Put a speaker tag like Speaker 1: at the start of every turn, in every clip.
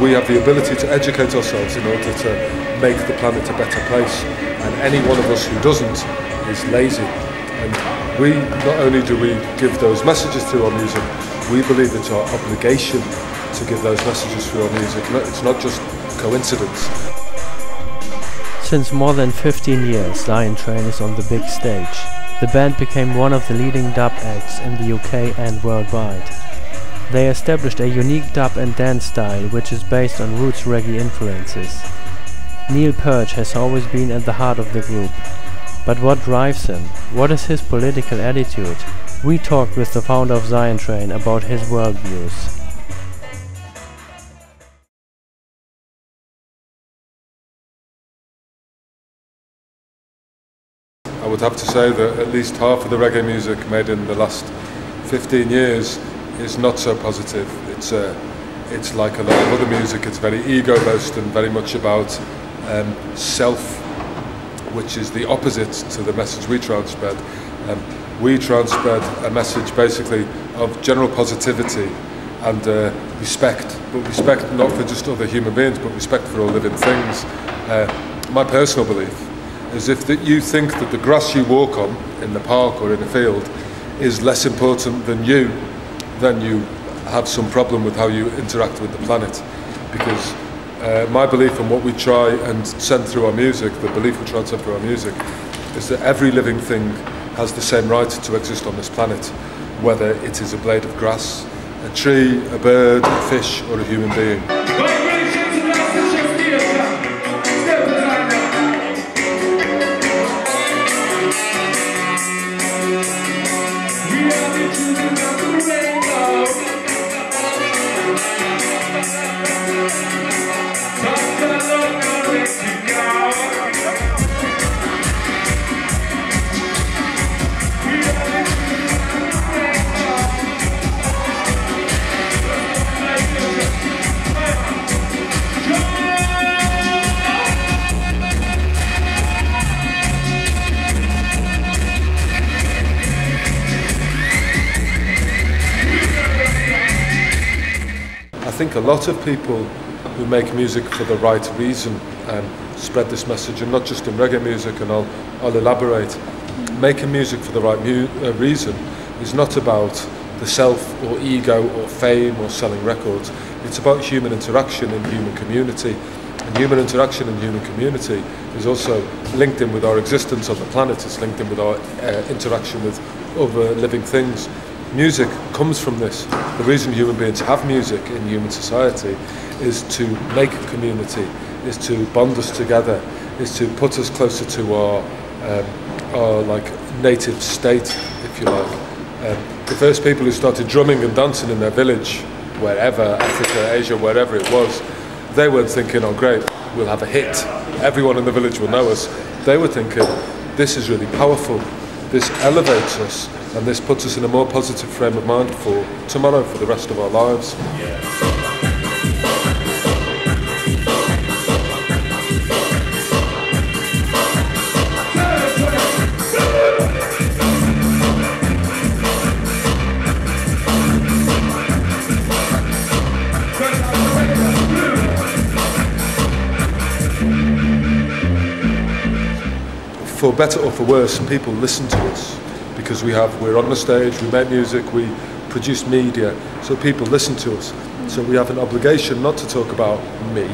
Speaker 1: we have the ability to educate ourselves in order to make the planet a better place. And any one of us who doesn't is lazy. And we, not only do we give those messages through our music, we believe it's our obligation to give those messages through our music. It's not just coincidence.
Speaker 2: Since more than 15 years, ZionTrain is on the big stage. The band became one of the leading dub acts in the UK and worldwide. They established a unique dub and dance style which is based on roots reggae influences. Perch has always been at the heart of the group. But what drives him? What is his political attitude? We talked with the founder of ZionTrain about his worldviews.
Speaker 1: I would have to say that at least half of the reggae music made in the last 15 years is not so positive. It's like a lot of other music. It's very ego-based and very much about self, which is the opposite to the message we try and spread. We try and spread a message basically of general positivity and respect, but respect not for just other human beings, but respect for all living things. My personal belief is if you think that the grass you walk on in the park or in a field is less important than you, then you have some problem with how you interact with the planet. Because my belief and what we try and send through our music, the belief we try and send through our music, is that every living thing has the same right to exist on this planet, whether it is a blade of grass, a tree, a bird, a fish, or a human being. I think a lot of people who make music for the right reason spread this message, and not just in reggae music, and I'll elaborate. Making music for the right reason is not about the self or ego or fame or selling records. It's about human interaction in human community. And human interaction in human community is also linked in with our existence on the planet. It's linked in with our interaction with other living things. Music comes from this. The reason human beings have music in human society is to make a community, is to bond us together, is to put us closer to our like native state, if you like. The first people who started drumming and dancing in their village, wherever, Africa, Asia, wherever it was, they weren't thinking, oh great, we'll have a hit, everyone in the village will know us. They were thinking, this is really powerful, this elevates us, and this puts us in a more positive frame of mind for tomorrow, for the rest of our lives. For better or for worse, people listen to us. Because we're on the stage, we make music, we produce media, so people listen to us. So we have an obligation not to talk about me,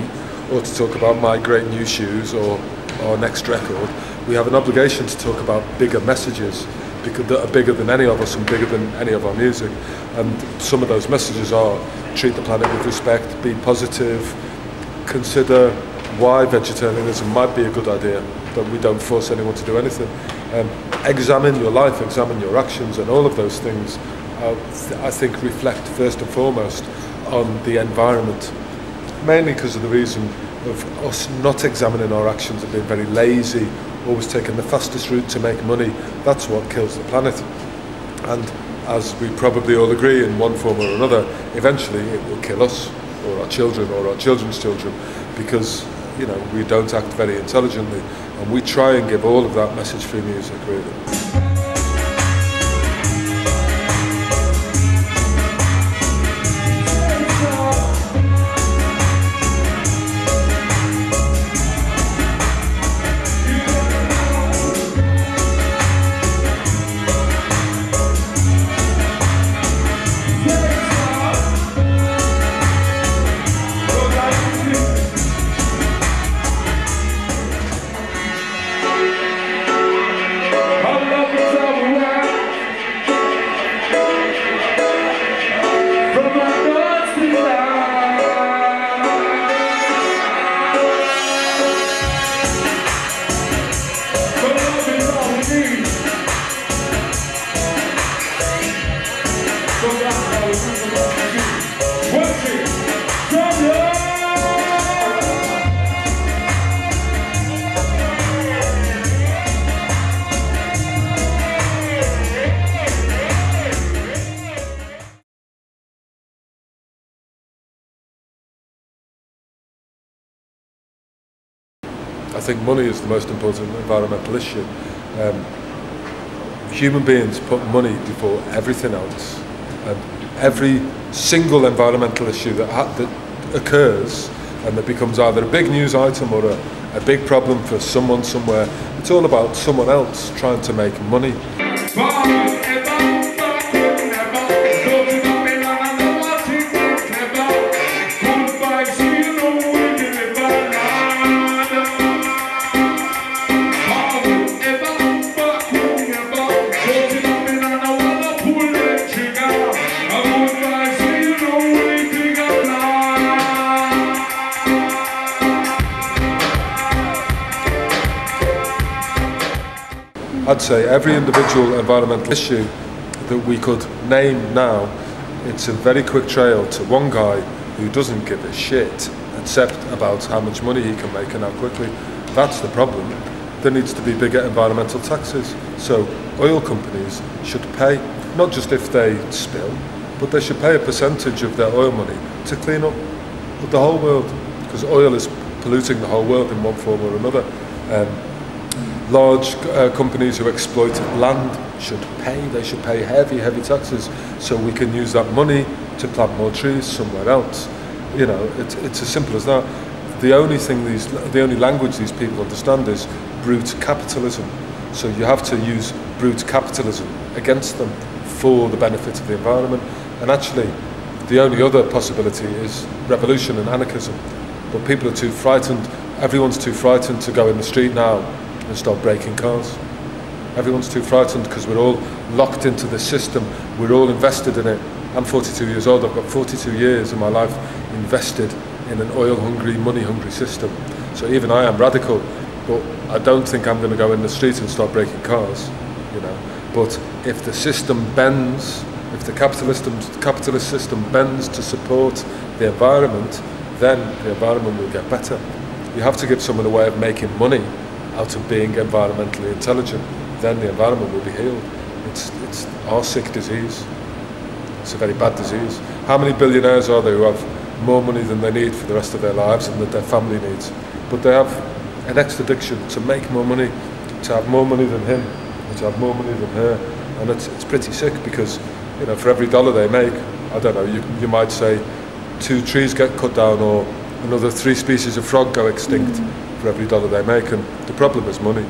Speaker 1: or to talk about my great new shoes, or our next record. We have an obligation to talk about bigger messages, because that are bigger than any of us and bigger than any of our music. And some of those messages are, treat the planet with respect, be positive, consider why vegetarianism might be a good idea, but we don't force anyone to do anything. Examine your life, examine your actions, and all of those things I think reflect first and foremost on the environment, mainly because of the reason of us not examining our actions and being very lazy, always taking the fastest route to make money. That's what kills the planet. And as we probably all agree in one form or another, eventually it will kill us, or our children, or our children's children, because we don't act very intelligently, and we try and give all of that message through music, really. I think money is the most important environmental issue. Human beings put money before everything else. Every single environmental issue that occurs and that becomes either a big news item or a big problem for someone somewhere, it's all about someone else trying to make money. I'd say every individual environmental issue that we could name now, it's a very quick trail to one guy who doesn't give a shit except about how much money he can make and how quickly. That's the problem. There needs to be bigger environmental taxes. So oil companies should pay, not just if they spill, but they should pay a percentage of their oil money to clean up the whole world, because oil is polluting the whole world in one form or another. Large companies who exploit land should pay. They should pay heavy taxes, so we can use that money to plant more trees somewhere else. You know, it's as simple as that. The only language these people understand is brute capitalism. So you have to use brute capitalism against them for the benefit of the environment. And actually, the only other possibility is revolution and anarchism. But people are too frightened. Everyone's too frightened to go in the street now and start breaking cars. Everyone's too frightened because we're all locked into the system. We're all invested in it. I'm 42 years old. I've got 42 years of my life invested in an oil-hungry, money-hungry system. So even I am radical, but I don't think I'm going to go in the street and start breaking cars. You know. But if the system bends, if the capitalist system bends to support the environment, then the environment will get better. You have to give someone a way of making money out of being environmentally intelligent, then the environment will be healed. It's our sick disease. It's a very bad disease. How many billionaires are there who have more money than they need for the rest of their lives and that their family needs? But they have an extra addiction to make more money, to have more money than him, or to have more money than her. And it's pretty sick because, you know, for every dollar they make, I don't know, you might say 2 trees get cut down or another 3 species of frog go extinct for every dollar they make, and the problem is money.